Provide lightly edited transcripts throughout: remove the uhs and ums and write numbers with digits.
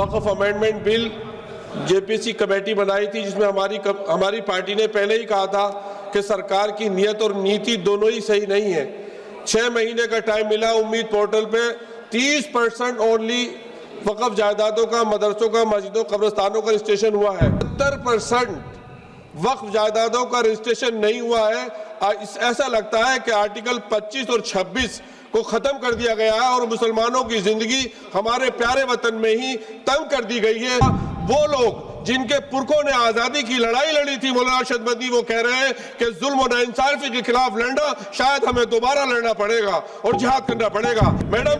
वक्फ amendment bill JPC committee बनाई थी, जिसमें हमारी पार्टी ने पहले ही कहा था कि सरकार की नीयत और नीति दोनों ही सही नहीं है। 6 महीने का टाइम मिला। उम्मीद पोर्टल पे 30% ओनली वक्फ जायदादों का, मदरसों का, मस्जिदों, कब्रिस्तानों का रजिस्ट्रेशन हुआ है। 70% वक्फ जायदादों का रजिस्ट्रेशन नहीं हुआ है। ऐसा लगता है कि आर्टिकल 25 और 26 को खत्म कर दिया गया है और मुसलमानों की जिंदगी हमारे प्यारे वतन में ही तंग कर दी गई है। वो लोग जिनके पुरखों ने आजादी की लड़ाई लड़ी थी, मौलाना अरशद मदनी, वो कह रहे हैं कि जुल्म और नाइंसाफी के खिलाफ लड़ना, शायद हमें दोबारा लड़ना पड़ेगा और जिहाद करना पड़ेगा। मैडम,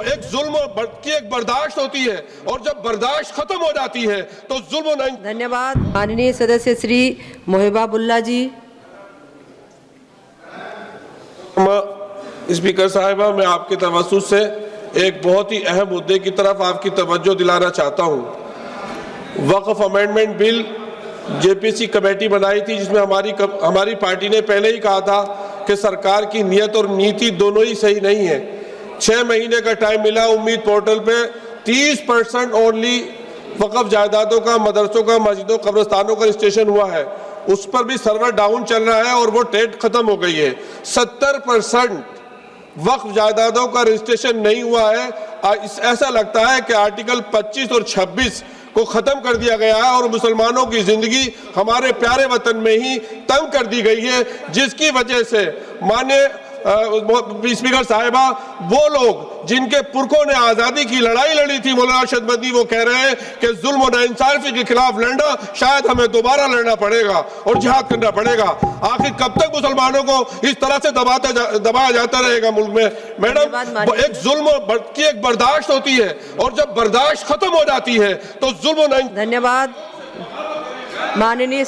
एक जुल्म की एक बर्दाश्त होती है और जब बर्दाश्त खत्म हो जाती है तो जुल्म। धन्यवाद। माननीय सदस्य श्री मोहिबाबुल्ला जी। स्पीकर साहिबा, मैं आपके तवज्जुह से एक बहुत ही अहम मुद्दे की तरफ आपकी तवज्जो दिलाना चाहता हूँ। वक्फ अमेंडमेंट बिल जेपीसी कमेटी बनाई थी, जिसमें हमारी पार्टी ने पहले ही कहा था कि सरकार की नीयत और नीति दोनों ही सही नहीं है। 6 महीने का टाइम मिला। उम्मीद पोर्टल पे 30% ओनली वक्फ जायदादों का, मदरसों का, मस्जिदों, कब्रिस्तानों का रजिस्ट्रेशन हुआ है। उस पर भी सर्वर डाउन चल रहा है और वो डेट खत्म हो गई है। 70% वक्फ जायदादों का रजिस्ट्रेशन नहीं हुआ है। ऐसा लगता है कि आर्टिकल 25 और 26 को खत्म कर दिया गया है और मुसलमानों की जिंदगी हमारे प्यारे वतन में ही तंग कर दी गई है, जिसकी वजह से माननीय स्पीकर साहिबा, वो लोग जिनके पुरखों ने आजादी की लड़ाई लड़ी थी, मौलाना अरशद मदनी, वो कह रहे हैं कि जुल्म और नाइंसाफी के खिलाफ लड़ना, शायद हमें दोबारा लड़ना पड़ेगा और जिहाद करना पड़ेगा। आखिर कब तक मुसलमानों को इस तरह से दबाया जाता रहेगा मुल्क में? मैडम, एक जुल्म की एक बर्दाश्त होती है और जब बर्दाश्त खत्म हो जाती है तो जुल्म। धन्यवाद। माननीय